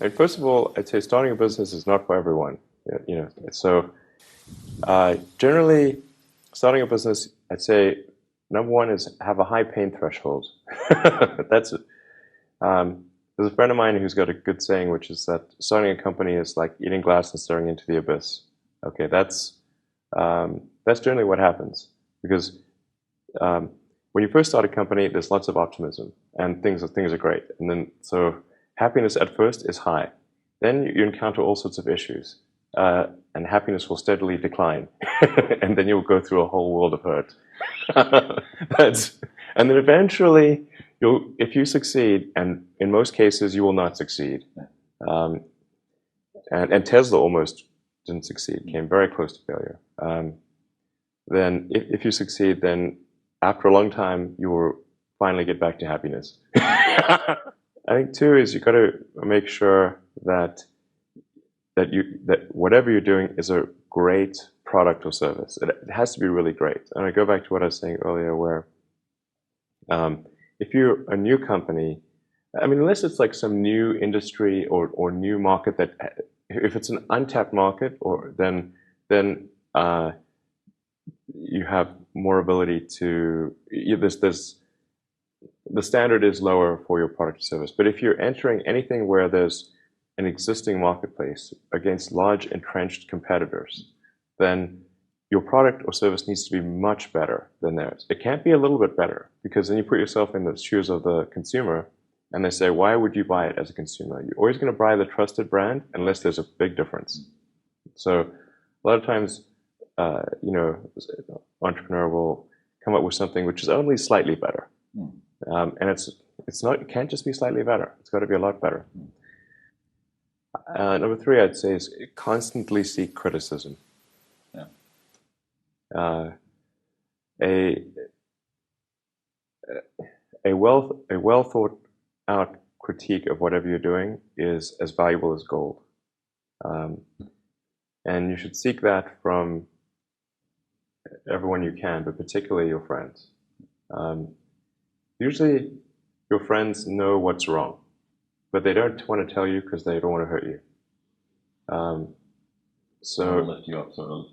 And first of all, I'd say starting a business is not for everyone. So generally, starting a business, I'd say number one is have a high pain threshold. That's it. There's a friend of mine who's got a good saying, which is that starting a company is like eating glass and staring into the abyss. Okay, that's generally what happens because um, when you first start a company, there's lots of optimism and things are great, and then so happiness at first is high. Then you encounter all sorts of issues, and happiness will steadily decline, and then you'll go through a whole world of hurt. That's, and then eventually, if you succeed, and in most cases you will not succeed, um, and Tesla almost didn't succeed, came very close to failure. Then if you succeed, then after a long time, you will finally get back to happiness. I think two is you got to make sure that whatever you're doing is a great product or service. It has to be really great. And I go back to what I was saying earlier, where if you're a new company, I mean, unless it's like some new industry or new market that, if it's an untapped market, or then you have more ability to, the standard is lower for your product or service. But if you're entering anything where there's an existing marketplace against large entrenched competitors, then your product or service needs to be much better than theirs. It can't be a little bit better, because then you put yourself in the shoes of the consumer and they say, why would you buy it as a consumer? You're always going to buy the trusted brand unless there's a big difference. So a lot of times, entrepreneur will come up with something which is only slightly better. And it can't just be slightly better. It's got to be a lot better. Number three, I'd say, is constantly seek criticism. Yeah. A well thought out critique of whatever you're doing is as valuable as gold. And you should seek that from everyone you can, but particularly your friends. Usually your friends know what's wrong, but they don't want to tell you because they don't want to hurt you. So lift you up, sort of.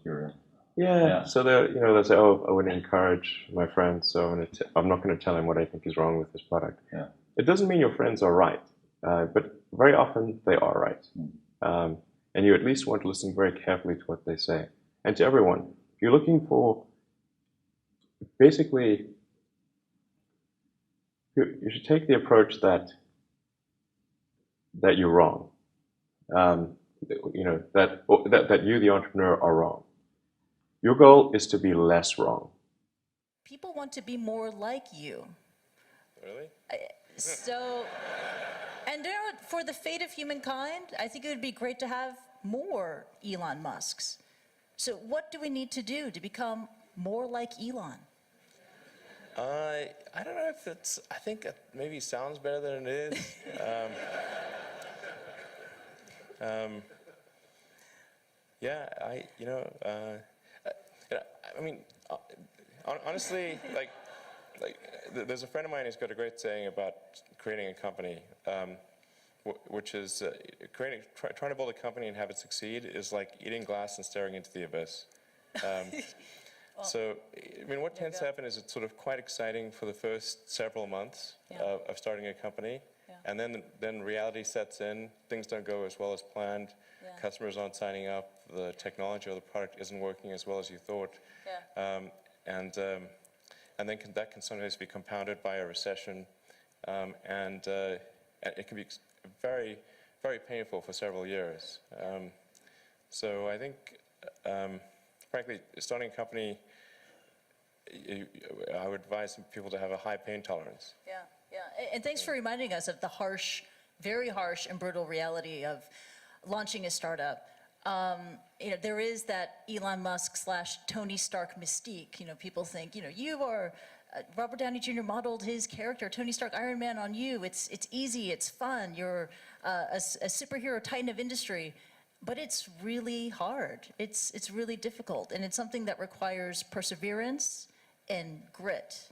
yeah. So they'll say, "Oh, I would encourage my friend, so I'm not going to tell him what I think is wrong with this product." Yeah. It doesn't mean your friends are right, but very often they are right, and you at least want to listen very carefully to what they say. And to everyone, if you're looking for, basically, you should take the approach that you're wrong. That you, the entrepreneur, are wrong. Your goal is to be less wrong. People want to be more like you. Really? So, and for the fate of humankind, I think it would be great to have more Elon Musks. So what do we need to do to become more like Elon? I don't know if I think it maybe sounds better than it is. Yeah, I mean, honestly, like there's a friend of mine who's got a great saying about creating a company, which is trying to build a company and have it succeed is like eating glass and staring into the abyss. So, I mean, what tends to happen is it's sort of quite exciting for the first several months of starting a company, and then reality sets in. Things don't go as well as planned. Customers aren't signing up. The technology or the product isn't working as well as you thought. And then that can sometimes be compounded by a recession, and it can be very, very painful for several years. So I think, frankly, starting a company, I would advise people to have a high pain tolerance. And thanks for reminding us of the harsh, very harsh and brutal reality of launching a startup. There is that Elon Musk / Tony Stark mystique. People think, you are, Robert Downey Jr. modeled his character, Tony Stark, Iron Man, on you. It's easy, it's fun. You're a superhero titan of industry. But it's really hard. It's really difficult, and it's something that requires perseverance and grit.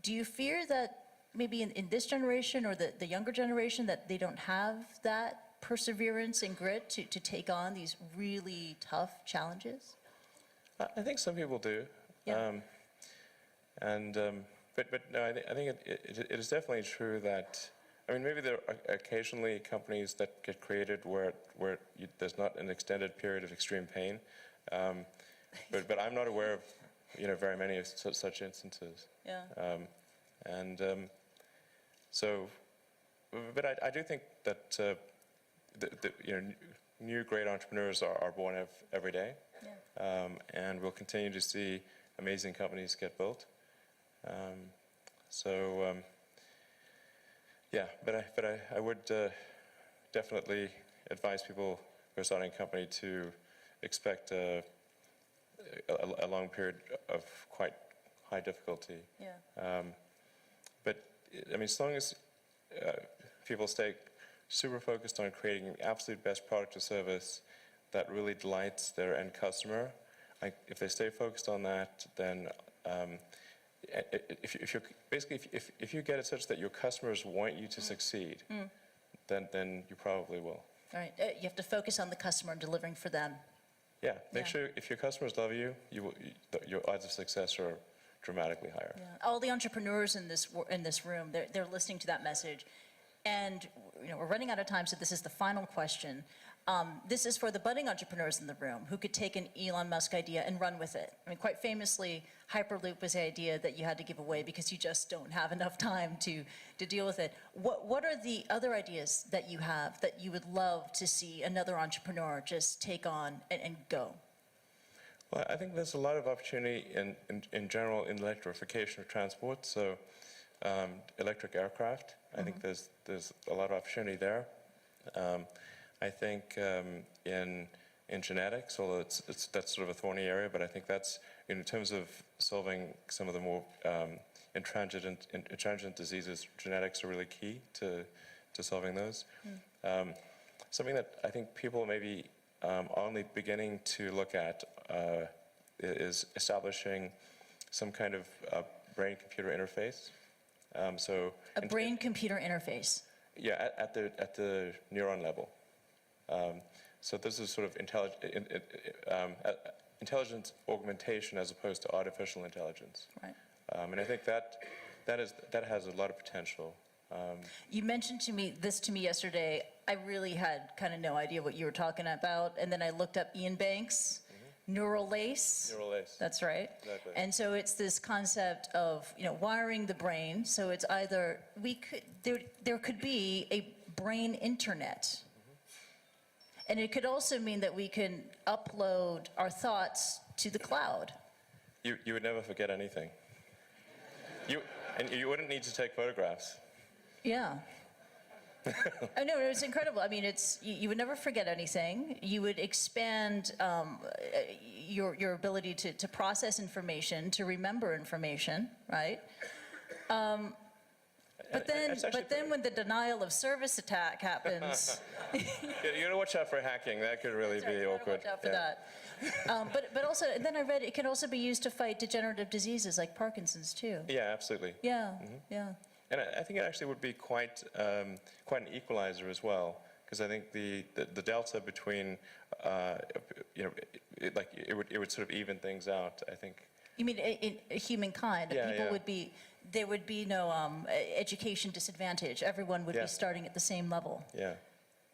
Do you fear that maybe in this generation or the younger generation, that they don't have that perseverance and grit to take on these really tough challenges? I think some people do. Yeah. But no, I think it is definitely true that, I mean, maybe there are occasionally companies that get created where there's not an extended period of extreme pain. But I'm not aware of, very many of such instances. Yeah. But I do think that new great entrepreneurs are born every day. Yeah. And we'll continue to see amazing companies get built. Yeah, but I would definitely advise people who are starting a company to expect a long period of quite high difficulty. Yeah. But I mean, as long as people stay super focused on creating the absolute best product or service that really delights their end customer, if they stay focused on that, then if you get it such that your customers want you to succeed, then you probably will. All right. You have to focus on the customer and delivering for them. Yeah. Make sure if your customers love you, your odds of success are dramatically higher. Yeah. All the entrepreneurs in this room, they're listening to that message, and we're running out of time, so this is the final question. This is for the budding entrepreneurs in the room who could take an Elon Musk idea and run with it. I mean, quite famously, Hyperloop was the idea that you had to give away because you just don't have enough time to deal with it. What are the other ideas that you have that you would love to see another entrepreneur just take on and go? Well, I think there's a lot of opportunity in general in electrification of transport. So electric aircraft, I think there's a lot of opportunity there. I think in genetics, although that's sort of a thorny area, but I think that's, in terms of solving some of the more intransigent diseases, genetics are really key to solving those. Something that I think people maybe only beginning to look at is establishing some kind of brain-computer interface. A brain-computer interface? Yeah, at the neuron level. So this is sort of intelligence augmentation as opposed to artificial intelligence. Right. And I think that has a lot of potential. You mentioned this to me yesterday. I really had kind of no idea what you were talking about, and then I looked up Ian Banks, neural lace. Neural lace. That's right. Exactly. And so it's this concept of wiring the brain. So it's either there could be a brain internet. And it could also mean that we can upload our thoughts to the cloud. You would never forget anything. And you wouldn't need to take photographs. Yeah. Oh, no, it's incredible. I mean, you would never forget anything. You would expand your ability to process information, to remember information, right? But then when the denial of service attack happens, you gotta watch out for hacking. That could really be awkward. Watch out for that. But also, then I read it can also be used to fight degenerative diseases like Parkinson's too. Yeah, absolutely. Yeah, yeah. And I think it actually would be quite an equalizer as well, because I think the delta between, it would sort of even things out, I think. You mean in humankind? Yeah, people yeah. There would be no education disadvantage. Everyone would be starting at the same level. Yeah.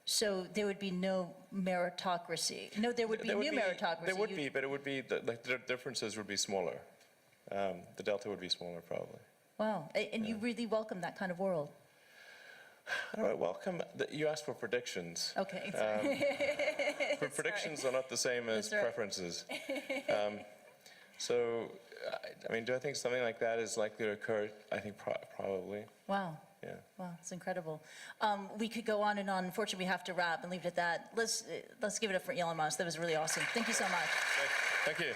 So there would be no meritocracy. No, there would be meritocracy. There would be, but it would be, the differences would be smaller. The delta would be smaller, probably. Wow, and you really welcome that kind of world? How do I welcome? You asked for predictions. Okay. Predictions are not the same as preferences. So, I mean, do I think something like that is likely to occur? I think probably. Wow. Yeah. Wow, it's incredible. We could go on and on. Unfortunately, we have to wrap and leave it at that. Let's give it up for Elon Musk. That was really awesome. Thank you so much. Thank you.